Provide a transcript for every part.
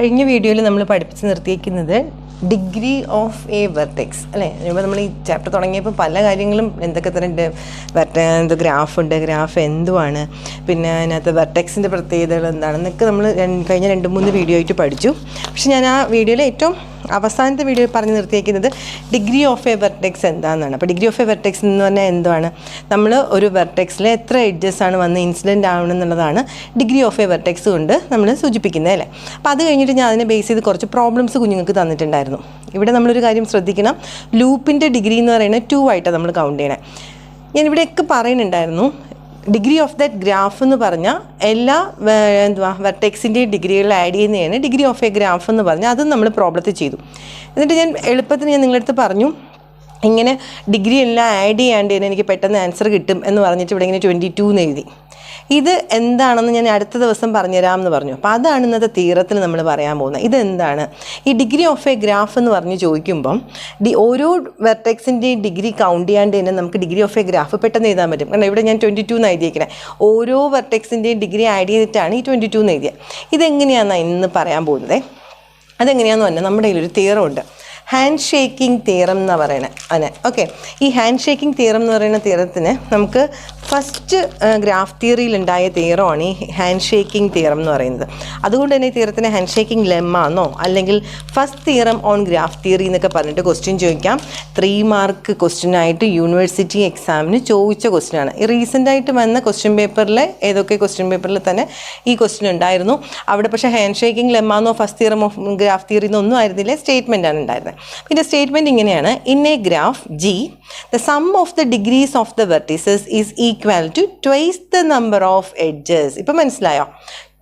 കഴിഞ്ഞ വീഡിയോയിൽ നമ്മൾ പഠിപ്പിച്ച് നിർത്തിയിരിക്കുന്നത് ഡിഗ്രി ഓഫ് എ വെർട്ടെക്സ് അല്ലേ. ഇപ്പോൾ നമ്മൾ ഈ ചാപ്റ്റർ തുടങ്ങിയപ്പോൾ പല കാര്യങ്ങളും എന്തൊക്കെ തന്നെ ഗ്രാഫ് ഉണ്ട്, ഗ്രാഫ് എന്തുവാണ്, പിന്നെ അതിനകത്ത് വെർട്ടെക്സിൻ്റെ പ്രത്യേകതകൾ എന്താണെന്നൊക്കെ നമ്മൾ കഴിഞ്ഞ 2-3 വീഡിയോ ആയിട്ട് പഠിച്ചു. പക്ഷെ ഞാൻ ആ വീഡിയോയിൽ ഏറ്റവും അവസാനത്തെ വീഡിയോ പറഞ്ഞു നിർത്തിയിരിക്കുന്നത് ഡിഗ്രി ഓഫ് എ വെർട്ടെക്സ് എന്താണെന്നാണ്. അപ്പോൾ ഡിഗ്രി ഓഫ് എ വെർട്ടെക്സ് എന്ന് പറഞ്ഞാൽ എന്തുവാണ്, നമ്മൾ ഒരു വെർട്ടെക്സിൽ എത്ര എഡ്ജസ് ആണ് വന്ന് ഇൻസിഡൻ്റ് ആവണമെന്നുള്ളതാണ് ഡിഗ്രി ഓഫ് എ വെർട്ടെക്സ് കൊണ്ട് നമ്മൾ സൂചിപ്പിക്കുന്നത് അല്ലേ. അപ്പോൾ അത് കഴിഞ്ഞിട്ട് ഞാൻ അതിനെ ബേസ് ചെയ്ത് കുറച്ച് പ്രോബ്ലംസ് കുഞ്ഞുങ്ങൾക്ക് തന്നിട്ടുണ്ടായിരുന്നു. ഇവിടെ നമ്മളൊരു കാര്യം ശ്രദ്ധിക്കണം, ലൂപ്പിൻ്റെ ഡിഗ്രി എന്ന് പറയുന്നത് 2 ആയിട്ടാണ് നമ്മൾ കൗണ്ട് ചെയ്യണേ. ഞാനിവിടെയൊക്കെ പറയുന്നുണ്ടായിരുന്നു ഡിഗ്രി ഓഫ് ദാറ്റ് ഗ്രാഫ് എന്ന് പറഞ്ഞാൽ എല്ലാ വെർട്ടെക്സിൻ്റെയും ഡിഗ്രികൾ ആഡ് ചെയ്യുന്നതാണ് ഡിഗ്രി ഓഫ് എ ഗ്രാഫ് എന്ന് പറഞ്ഞാൽ അതും നമ്മൾ പ്രോബ്ലത്തിൽ ചെയ്തു. എന്നിട്ട് ഞാൻ എളുപ്പത്തിന് ഞാൻ നിങ്ങളടുത്ത് പറഞ്ഞു ഇങ്ങനെ ഡിഗ്രി എല്ലാം ആഡ് ചെയ്യാണ്ട് തന്നെ എനിക്ക് പെട്ടെന്ന് ആൻസർ കിട്ടും എന്ന് പറഞ്ഞിട്ട് ഇവിടെ ഇങ്ങനെ 22 എന്ന് എഴുതി. ഇത് എന്താണെന്ന് ഞാൻ അടുത്ത ദിവസം പറഞ്ഞുതരാമെന്ന് പറഞ്ഞു. അപ്പോൾ അതാണ് ഇന്നത്തെ തീറത്തിൽ നമ്മൾ പറയാൻ പോകുന്നത്. ഇതെന്താണ് ഈ ഡിഗ്രി ഓഫ് എ ഗ്രാഫ് എന്ന് പറഞ്ഞ് ചോദിക്കുമ്പം ഓരോ വെർട്ടെക്സിൻ്റെയും ഡിഗ്രി കൗണ്ട് ചെയ്യാണ്ട് തന്നെ നമുക്ക് ഡിഗ്രി ഓഫ് എ ഗ്രാഫ് പെട്ടെന്ന് എഴുതാൻ പറ്റും. കാരണം ഇവിടെ ഞാൻ 22 എന്ന് എഴുതിയിരിക്കുന്നത്, ഓരോ വെർട്ടെക്സിൻ്റെയും ഡിഗ്രി ആഡ് ചെയ്തിട്ടാണ് ഈ 22 എന്ന് എഴുതിയത്. ഇതെങ്ങനെയാണെന്നാണ് ഇന്ന് പറയാൻ പോകുന്നത്. അതെങ്ങനെയാണെന്ന് പറഞ്ഞാൽ നമ്മുടെ കയ്യിലൊരു തീറം ഉണ്ട്, ഹാൻഡ് ഷേക്കിംഗ് തീറം എന്നാണ് പറയണത്. അതിനെ ഓക്കെ, ഈ ഹാൻഡ് ഷേക്കിംഗ് തീറം എന്ന് പറയുന്ന തീറത്തിന് നമുക്ക് ഫസ്റ്റ് ഗ്രാഫ് തിയറിയിലുണ്ടായ തീറമാണ് ഈ ഹാൻഡ് ഷേക്കിംഗ് തീറം എന്ന് പറയുന്നത്. അതുകൊണ്ട് തന്നെ ഈ തീറത്തിന് ഹാൻഡ് ഷേക്കിംഗ് ലെമ്മ എന്നോ അല്ലെങ്കിൽ first theorem on graph theory എന്നൊക്കെ പറഞ്ഞിട്ട് ക്വസ്റ്റ്യൻ ചോദിക്കാം. 3 മാർക്ക് ക്വസ്റ്റ്യൻ ആയിട്ട് യൂണിവേഴ്സിറ്റി എക്സാമിന് ചോദിച്ച ക്വസ്റ്റ്യനാണ്. ഈ റീസെൻ്റായിട്ട് വന്ന ക്വസ്റ്റ്യൻ പേപ്പറിൽ ഏതൊക്കെ ക്വസ്റ്റ്യൻ പേപ്പറിൽ തന്നെ ഈ ക്വസ്റ്റ്യൻ ഉണ്ടായിരുന്നു. അവിടെ പക്ഷേ ഹാൻഡ് ഷേക്കിംഗ് ലെമ്മ എന്നോ first theorem of graph theory എന്നൊന്നും ആയിരുന്നില്ല, സ്റ്റേറ്റ്മെൻറ്റാണ് ഉണ്ടായിരുന്നത്. പിന്നെ സ്റ്റേറ്റ്മെൻറ്റ് ഇങ്ങനെയാണ്, in a graph G the sum of the degrees of the vertices is equal to twice the number of edges. ഇപ്പം മനസ്സിലായോ,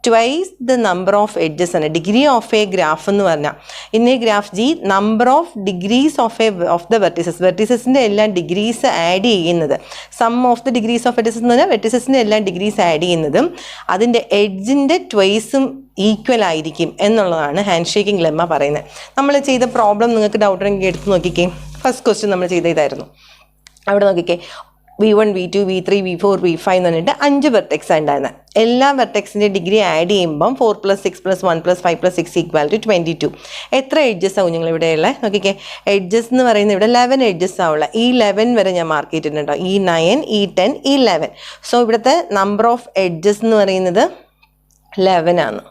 twice the number of edges ആണ് degree of a graph എന്ന് പറഞ്ഞാൽ. In a graph G number of degrees of the vertices, വെർട്ടിസസിൻ്റെ എല്ലാം degrees add ചെയ്യുന്നത്, some of the degrees of vertices എന്ന് പറഞ്ഞാൽ വെർട്ടിസസിൻ്റെ എല്ലാം ഡിഗ്രീസ് ആഡ് ചെയ്യുന്നതും അതിൻ്റെ എഡ്ജിൻ്റെ ട്വൈസും ഈക്വൽ ആയിരിക്കും എന്നുള്ളതാണ് ഹാൻഡ് ഷേക്കിംഗ് ലെമ്മ പറയുന്നത്. നമ്മൾ ചെയ്ത പ്രോബ്ലം നിങ്ങൾക്ക് ഡൗട്ട് ഉണ്ടെങ്കിൽ എടുത്ത് നോക്കിക്കേ. ഫസ്റ്റ് ക്വസ്റ്റ്യൻ നമ്മൾ ചെയ്ത ഇതായിരുന്നു. അവിടെ നോക്കിക്കേ, V1 V2 V3 V4 V5 എന്ന് പറഞ്ഞിട്ട് 5 വെർട്ടെക്സ് ഉണ്ടായിരുന്നത്. എല്ലാ വെർട്ടെക്സിൻ്റെ ഡിഗ്രി ആഡ് ചെയ്യുമ്പം 4 + 6 + 1 + 5 + 6 = 22. എത്ര എഡ്ജസ് ആവും നിങ്ങൾ ഇവിടെയുള്ള നോക്കിക്കേ. എഡ്ജസ് എന്ന് പറയുന്നത് ഇവിടെ 11 എഡ്ജസ് ആവുള്ള. ഈ 11 വരെ ഞാൻ മാർക്ക് ചെയ്തിട്ടുണ്ടോ, ഈ 9 ഈ 10 ഈ 11. സോ ഇവിടുത്തെ നമ്പർ ഓഫ് എഡ്ജസ് എന്ന് പറയുന്നത് 11 ആണ്.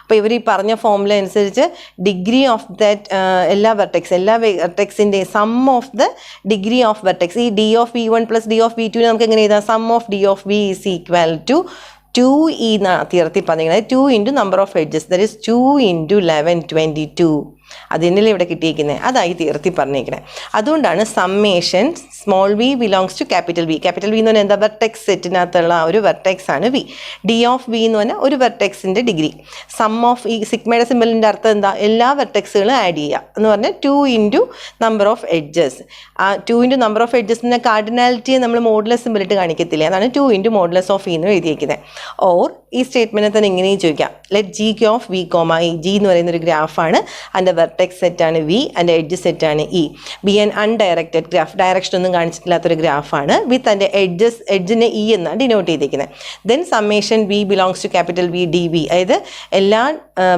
അപ്പോൾ ഇവർ ഈ പറഞ്ഞ ഫോമുല അനുസരിച്ച് ഡിഗ്രി ഓഫ് ദാറ്റ് എല്ലാ വെർട്ടെക്സിൻ്റെ sum of the degree of vertex, ഈ D of V1 + D of V2 നമുക്ക് എങ്ങനെ എഴുതാം, sum of D of V is equal to 2E എന്നാണ് തീർത്തി പറഞ്ഞിരിക്കുന്നത്. 2 × number of edges, that is 2 × 11 22. അതിനല്ലേ ഇവിടെ കിട്ടിയിരിക്കുന്നത്, അതായി തീർത്തി പറഞ്ഞിരിക്കുന്നത്. അതുകൊണ്ടാണ് summation small V belongs to capital V. Capital V എന്ന് പറഞ്ഞാൽ എന്താ, വെർട്ടെക്സ് സെറ്റിനകത്തുള്ള ഒരു വെർട്ടെക്സ് ആണ് വി. ഡി ഓഫ് വി എന്ന് പറഞ്ഞാൽ ഒരു വെർട്ടെക്സിൻ്റെ ഡിഗ്രി. സം ഓഫ് ഈ സിഗ്മയുടെ സിമ്പലിൻ്റെ അർത്ഥം എന്താ, എല്ലാ വെർട്ടെക്സുകളും ആഡ് ചെയ്യുക എന്ന് പറഞ്ഞാൽ 2 × നമ്പർ ഓഫ് എഡ്ജസ്. ആ 2 × നമ്പർ ഓഫ് എഡ്ജസിൻ്റെ കാർഡിനാലിറ്റിയെ നമ്മൾ മോഡുലസ് സിമ്പലിട്ട് കാണിക്കത്തില്ല, അതാണ് 2 × മോഡുലസ് ഓഫ് ഇ എന്ന് എഴുതിയിരിക്കുന്നത്. ഓർ ഈ സ്റ്റേറ്റ്മെൻറ്റിനെ തന്നെ ഇങ്ങനെയും ചോദിക്കാം, let G of V comma E. G എന്ന് പറയുന്ന ഒരു ഗ്രാഫാണ്, അതിൻ്റെ വെർട്ടെക്സ് സെറ്റാണ് വി, അതിൻ്റെ എഡ്ജ് സെറ്റാണ് E. Be an undirected graph, direction ഒന്നും കാണിച്ചിട്ടില്ലാത്തൊരു ഗ്രാഫാണ്. വിത്ത് അതിൻ്റെ എഡ്ജിനെ ഇ എന്നാണ് ഡിനോട്ട് ചെയ്തിരിക്കുന്നത്. Then summation V belongs to capital V D V, അതായത് എല്ലാ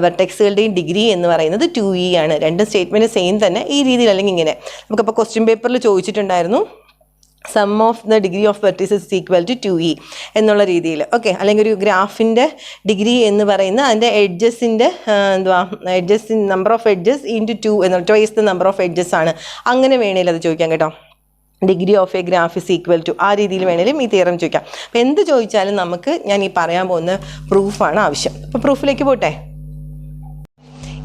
വെർട്ടെക്സുകളുടെയും ഡിഗ്രി എന്ന് പറയുന്നത് 2E ആണ്. രണ്ടും സ്റ്റേറ്റ്മെൻറ്റ് സെയിം തന്നെ ഈ രീതിയിൽ, അല്ലെങ്കിൽ ഇങ്ങനെ നമുക്കപ്പോൾ ക്വസ്റ്റ്യൻ പേപ്പറിൽ ചോദിച്ചിട്ടുണ്ടായിരുന്നു sum of the degree of vertices equal to 2E എന്നുള്ള രീതിയിൽ. ഓക്കെ, അല്ലെങ്കിൽ ഒരു ഗ്രാഫിൻ്റെ ഡിഗ്രി എന്ന് പറയുന്ന അതിൻ്റെ എഡ്ജസിൻ്റെ നമ്പർ ഓഫ് എഡ്ജസ് ഇൻറ്റു 2 എന്നുള്ള twice the number of edges ആണ്. അങ്ങനെ വേണേലും അത് ചോദിക്കാം കേട്ടോ. Degree of a graph is equal to, ആ രീതിയിൽ വേണേലും ഈ തിയറം ചോദിക്കാം. അപ്പോൾ എന്ത് ചോദിച്ചാലും നമുക്ക് ഞാൻ ഈ പറയാൻ പോകുന്ന പ്രൂഫാണ് ആവശ്യം. അപ്പോൾ പ്രൂഫിലേക്ക് പോട്ടെ.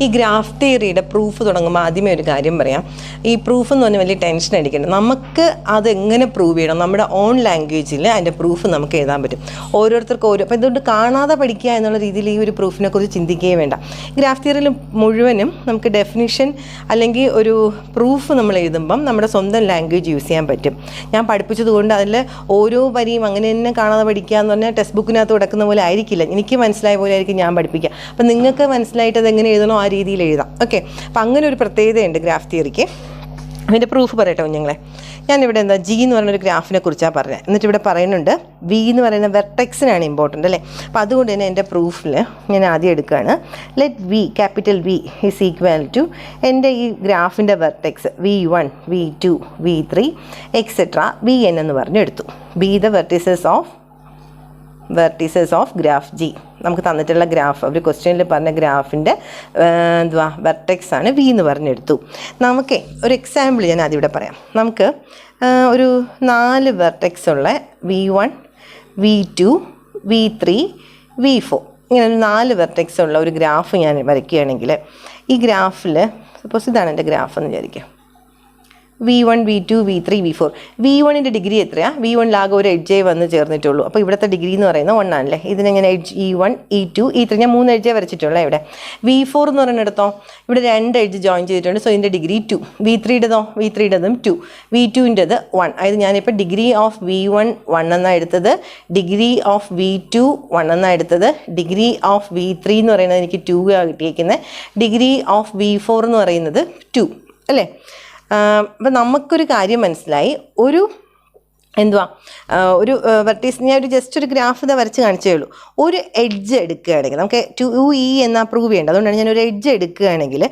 ഈ ഗ്രാഫ് തിയറിയുടെ പ്രൂഫ് തുടങ്ങുമ്പോൾ ആദ്യമേ ഒരു കാര്യം പറയാം. ഈ പ്രൂഫ് എന്ന് പറഞ്ഞാൽ വലിയ ടെൻഷൻ അടിക്കേണ്ട, നമുക്ക് അതെങ്ങനെ പ്രൂവ് ചെയ്യണം, നമ്മുടെ ഓൺ ലാംഗ്വേജിൽ അതിൻ്റെ പ്രൂഫ് നമുക്ക് എഴുതാൻ പറ്റും. ഓരോരുത്തർക്കും അപ്പോൾ ഇതുകൊണ്ട് കാണാതെ പഠിക്കുക എന്നുള്ള രീതിയിൽ ഈ ഒരു പ്രൂഫിനെ കുറിച്ച് ചിന്തിക്കുകയേ വേണ്ട. ഗ്രാഫ് തിയറിയിൽ മുഴുവനും നമുക്ക് ഡെഫിനിഷൻ അല്ലെങ്കിൽ ഒരു പ്രൂഫ് നമ്മൾ എഴുതുമ്പം നമ്മുടെ സ്വന്തം ലാംഗ്വേജ് യൂസ് ചെയ്യാൻ പറ്റും. ഞാൻ പഠിപ്പിച്ചതുകൊണ്ട് അതിൽ ഓരോ വരിയും അങ്ങനെ തന്നെ കാണാതെ പഠിക്കുക എന്ന് പറഞ്ഞാൽ ടെക്സ്റ്റ് ബുക്കിനകത്ത് കിടക്കുന്ന പോലെ ആയിരിക്കില്ല, എനിക്ക് മനസ്സിലായ പോലെ ആയിരിക്കും ഞാൻ പഠിപ്പിക്കുക. അപ്പം നിങ്ങൾക്ക് മനസ്സിലായിട്ട് അതെങ്ങനെ എഴുതണോ ആ രീതിയിൽ എഴുതാം. ഓക്കെ, അപ്പം അങ്ങനെ ഒരു പ്രത്യേകതയുണ്ട് ഗ്രാഫ് തിയറിക്ക്. അതിൻ്റെ പ്രൂഫ് പറയട്ടെ കുഞ്ഞുങ്ങളെ. ഞാനിവിടെ എന്താ ജി എന്ന് പറയുന്നൊരു ഗ്രാഫിനെ കുറിച്ചാണ് പറഞ്ഞത്. എന്നിട്ട് ഇവിടെ പറയുന്നുണ്ട് വി എന്ന് പറയുന്ന വെർട്ടെക്സിനാണ് ഇമ്പോർട്ടൻ്റ് അല്ലേ. അപ്പോൾ അതുകൊണ്ട് തന്നെ എൻ്റെ പ്രൂഫിൽ ഞാൻ ആദ്യം എടുക്കുകയാണ്, let V capital V is equal to എൻ്റെ ഈ ഗ്രാഫിൻ്റെ vertex V1 V2 V3 etcetera Vn എന്ന് പറഞ്ഞു എടുത്തു. B the vertices of graph G. നമുക്ക് തന്നിട്ടുള്ള ഗ്രാഫ് ഒരു ക്വസ്റ്റ്യനിൽ പറഞ്ഞ ഗ്രാഫിൻ്റെ വെർട്ടെക്സ് ആണ് വി എന്ന് പറഞ്ഞെടുത്തു. നമുക്ക് ഒരു എക്സാമ്പിൾ ഞാൻ ആദ്യം ഇവിടെ പറയാം. നമുക്ക് ഒരു 4 വെർട്ടെക്സ് ഉള്ള V1 V2 V3 V4 ഇങ്ങനെ ഒരു 4 വെർട്ടെക്സ് ഉള്ള ഒരു ഗ്രാഫ് ഞാൻ വരയ്ക്കുകയാണെങ്കിൽ ഈ ഗ്രാഫിൽ സപ്പോസ് ഇതാണ് എൻ്റെ ഗ്രാഫ് എന്ന് വിചാരിക്കാം. V1 V2 V3 V4. V1ൻ്റെ degree എത്രയാണ്? V1 ഒരു എഡ്ജേ വന്ന് ചേർന്നിട്ടുള്ളൂ. അപ്പോൾ ഇവിടുത്തെ ഡിഗ്രി എന്ന് പറയുന്നത് 1 ആണല്ലേ. ഇതിനെങ്ങനെ എഡ്ജ് E1 E2 E3 ഞാൻ 3 എഡ്ജേ വരച്ചിട്ടുള്ളൂ. ഇവിടെ V4 എന്ന് പറയുന്നിടത്തോ ഇവിടെ 2 എഡ്ജ് ജോയിൻ ചെയ്തിട്ടുണ്ട്. സോ ഇതിൻ്റെ ഡിഗ്രി 2. V3യുടേതും 2. V2ൻ്റെത് 1. അതായത് ഞാനിപ്പോൾ ഡിഗ്രി ഓഫ് V1 1 എന്നാണ് എടുത്തത്, ഡിഗ്രി ഓഫ് V2 1 എന്നാണ് എടുത്തത്, ഡിഗ്രി ഓഫ് V3 എന്ന് പറയുന്നത് എനിക്ക് 2 കിട്ടിയേക്കുന്നത്, ഡിഗ്രി ഓഫ് V4 എന്ന് പറയുന്നത് 2 അല്ലേ. അപ്പം നമുക്കൊരു കാര്യം മനസ്സിലായി. ഒരു വെർട്ടീസ് ഞാൻ ജസ്റ്റ് ഒരു ഗ്രാഫ് ഇതാ വരച്ച് കാണിച്ചേ ഉള്ളൂ. ഒരു എഡ്ജ് എടുക്കുകയാണെങ്കിൽ നമുക്ക് 2E എന്നാ പ്രൂവ് ചെയ്യേണ്ടത്. അതുകൊണ്ടാണ് ഞാൻ ഒരു എഡ്ജ് എടുക്കുകയാണെങ്കിൽ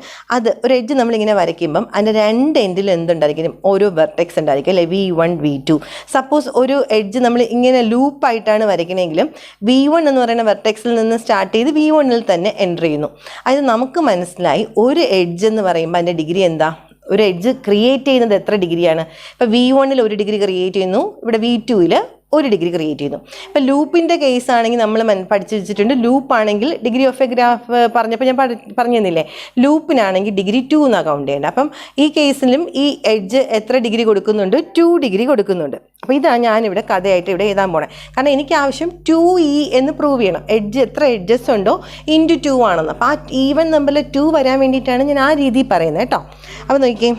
ഒരു എഡ്ജ് നമ്മളിങ്ങനെ വരയ്ക്കുമ്പം അതിൻ്റെ 2 എൻഡിൽ എന്തുണ്ടായിരിക്കും? ഓരോ വെർട്ടെക്സ് ഉണ്ടായിരിക്കും അല്ലേ. V1 V2. സപ്പോസ് ഒരു എഡ്ജ് നമ്മൾ ഇങ്ങനെ ലൂപ്പായിട്ടാണ് വരയ്ക്കണമെങ്കിലും V1 എന്ന് പറയുന്ന വെർട്ടെക്സിൽ നിന്ന് സ്റ്റാർട്ട് ചെയ്ത് V1ൽ തന്നെ എൻ്റർ ചെയ്യുന്നു. അതായത് നമുക്ക് മനസ്സിലായി ഒരു എഡ്ജ് എന്ന് പറയുമ്പോൾ അതിൻ്റെ ഡിഗ്രി എന്താ? ഒരു എഡ്ജ് ക്രിയേറ്റ് ചെയ്യുന്നത് എത്ര ഡിഗ്രിയാണ്? ഇപ്പോൾ V1ൽ 1 ഡിഗ്രി ക്രിയേറ്റ് ചെയ്യുന്നു, ഇവിടെ V2ൽ 1 ഡിഗ്രി ക്രിയേറ്റ് ചെയ്യുന്നു. ഇപ്പോൾ ലൂപ്പിൻ്റെ കേസ് ആണെങ്കിൽ നമ്മൾ പഠിച്ചു വെച്ചിട്ടുണ്ട്. ലൂപ്പാണെങ്കിൽ ഡിഗ്രി ഓഫ് എ ഗ്രാഫ് പറഞ്ഞപ്പോൾ ഞാൻ പറഞ്ഞു തന്നില്ലേ, ലൂപ്പിനാണെങ്കിൽ ഡിഗ്രി 2 എന്നാണ് കൗണ്ട് ചെയ്യേണ്ടത്. അപ്പം ഈ കേസിലും ഈ എഡ്ജ് എത്ര ഡിഗ്രി കൊടുക്കുന്നുണ്ട്? 2 ഡിഗ്രി കൊടുക്കുന്നുണ്ട്. അപ്പോൾ ഇതാണ് ഞാനിവിടെ കഥയായിട്ട് ഇവിടെ എഴുതാൻ പോണേ. കാരണം എനിക്ക് ആവശ്യം 2E എന്ന് പ്രൂവ് ചെയ്യണം. എഡ്ജ് എത്ര എഡ്ജസ് ഉണ്ടോ ഇൻറ്റു 2 ആണെന്ന്. അപ്പോൾ ആ ഈവൻ നമ്പറിൽ 2 വരാൻ വേണ്ടിയിട്ടാണ് ഞാൻ ആ രീതിയിൽ പറയുന്നത് കേട്ടോ. അപ്പോൾ നോക്കിയേ,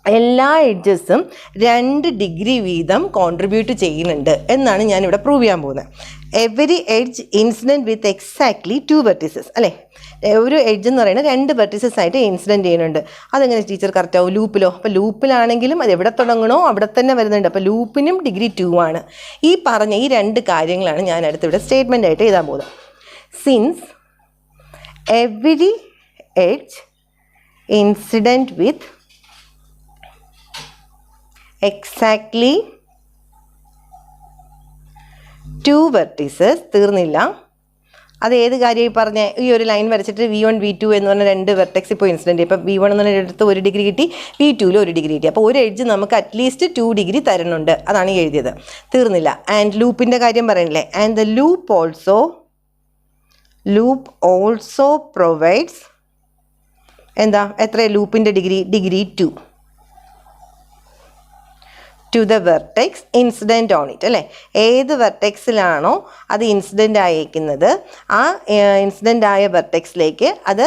എല്ലാ എഡ്ജസും 2 ഡിഗ്രി വീതം കോൺട്രിബ്യൂട്ട് ചെയ്യുന്നുണ്ട് എന്നാണ് ഞാനിവിടെ പ്രൂവ് ചെയ്യാൻ പോകുന്നത്. എവരി എഡ്ജ് ഇൻസിഡൻറ്റ് വിത്ത് എക്സാക്ട്ലി 2 വെർട്ടിസസ് അല്ലേ. ഒരു എഡ്ജ് എന്ന് പറയുന്നത് 2 വെർട്ടിസസ് ആയിട്ട് ഇൻസിഡൻറ്റ് ചെയ്യുന്നുണ്ട്. അതെങ്ങനെ ടീച്ചർ കറക്റ്റ് ആവും? ലൂപ്പിലോ? അപ്പോൾ ലൂപ്പിലാണെങ്കിലും അത് എവിടെ തുടങ്ങണോ അവിടെ തന്നെ വരുന്നുണ്ട്. അപ്പോൾ ലൂപ്പിനും ഡിഗ്രി 2 ആണ്. ഈ പറഞ്ഞ ഈ 2 കാര്യങ്ങളാണ് ഞാൻ അടുത്തിവിടെ സ്റ്റേറ്റ്മെൻ്റ് ആയിട്ട് എഴുതാൻ പോകുന്നത്. സിൻസ് എവരി എഡ്ജ് ഇൻസിഡൻറ്റ് വിത്ത് exactly 2 vertices. തീർന്നില്ല. അത് ഏത് കാര്യമായി പറഞ്ഞ ഈ ഒരു ലൈൻ വരച്ചിട്ട് V1 V2 എന്ന് പറഞ്ഞ 2 വെർട്ടെക്സ് ഇപ്പോൾ ഇൻസിഡൻറ്റ്. ഇപ്പോൾ V1 എന്ന് പറഞ്ഞ എടുത്ത് 1 ഡിഗ്രി കിട്ടി, V2ൽ 1 ഡിഗ്രി കിട്ടി. അപ്പോൾ ഒരു എഡ്ജ് നമുക്ക് അറ്റ്ലീസ്റ്റ് 2 ഡിഗ്രി തരുന്നുണ്ട്. അതാണ് എഴുതിയത്. തീർന്നില്ല. ആൻഡ് ലൂപ്പിൻ്റെ കാര്യം പറയണില്ലേ. And the loop also provides എത്ര ലൂപ്പിൻ്റെ degree 2 to the vertex incident on it അല്ലേ. ഏത് വെർട്ടെക്സിലാണോ അത് ഇൻസിഡൻ്റ് ആയിരിക്കുന്നത് ആ ഇൻസിഡൻ്റ് ആയ വെർട്ടെക്സിലേക്ക് അത്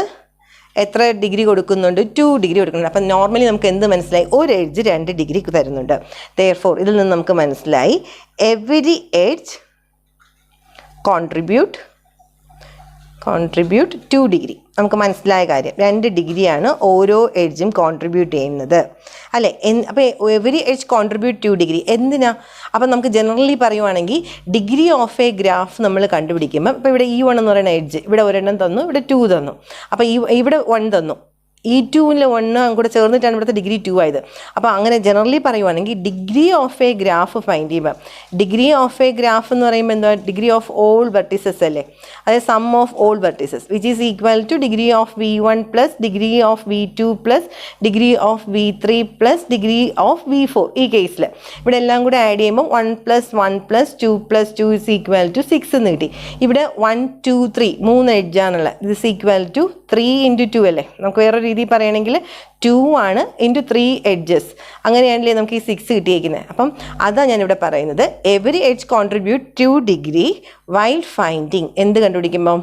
എത്ര ഡിഗ്രി കൊടുക്കുന്നുണ്ട്? 2 ഡിഗ്രി കൊടുക്കുന്നുണ്ട്. അപ്പം നോർമലി നമുക്ക് എന്ത് മനസ്സിലായി? ഒരു എഡ്ജ് 2 ഡിഗ്രി തരുന്നുണ്ട്. ദെയർഫോർ ഇതിൽ നിന്ന് നമുക്ക് മനസ്സിലായി എവരി എഡ്ജ് കോൺട്രിബ്യൂട്ട് 2 ഡിഗ്രി. നമുക്ക് മനസ്സിലായ കാര്യം 2 ഡിഗ്രിയാണ് ഓരോ എഡ്ജും കോൺട്രിബ്യൂട്ട് ചെയ്യുന്നത് അല്ലേ. അപ്പോൾ എവരി എഡ്ജ് കോൺട്രിബ്യൂട്ട് 2 ഡിഗ്രി എന്തിനാ? അപ്പം നമുക്ക് ജനറലി പറയുവാണെങ്കിൽ ഡിഗ്രി ഓഫ് എ ഗ്രാഫ് നമ്മൾ കണ്ടുപിടിക്കുമ്പോൾ ഇപ്പോൾ ഇവിടെ E1 എന്ന് പറയുന്ന എഡ്ജ് ഇവിടെ 1 തന്നു, ഇവിടെ 2 തന്നു. അപ്പോൾ ഇവിടെ 1 തന്നു. E2ൽ 1 കൂടെ ചേർന്നിട്ടാണ് ഇവിടുത്തെ ഡിഗ്രി 2 ആയത്. അപ്പോൾ അങ്ങനെ ജനറലി പറയുവാണെങ്കിൽ degree of a graph find ചെയ്യുമ്പോൾ ഡിഗ്രി ഓഫ് എ ഗ്രാഫ് എന്ന് പറയുമ്പോൾ എന്താ? ഡിഗ്രി ഓഫ് ഓൾ വെർട്ടിസസ് അല്ലേ. അതായത് sum of all vertices which is equal to degree of V1 plus degree of V2 plus degree of V3 plus degree of V4. ഈ കേസിൽ ഇവിടെ എല്ലാം കൂടെ ആഡ് ചെയ്യുമ്പോൾ 1 + 1 + 2 ഈസ് ഈക്വൽ ടു 6 എന്ന് കിട്ടി. ഇവിടെ 1 2 3 3 എഡ്ജാണുള്ളത്. ഇത് ഈസ് ഈക്വൽ ടു 3 × 2 അല്ലേ. നമുക്ക് വേറെ രീതി പറയുകയാണെങ്കിൽ 2 ആണ് × 3 എഡ്ജസ്. അങ്ങനെയാണല്ലേ നമുക്ക് ഈ 6 കിട്ടിയേക്കുന്നത്. അപ്പം അതാണ് ഞാനിവിടെ പറയുന്നത്. Every edge contribute 2 degree while finding എന്ത് കണ്ടുപിടിക്കുമ്പോൾ?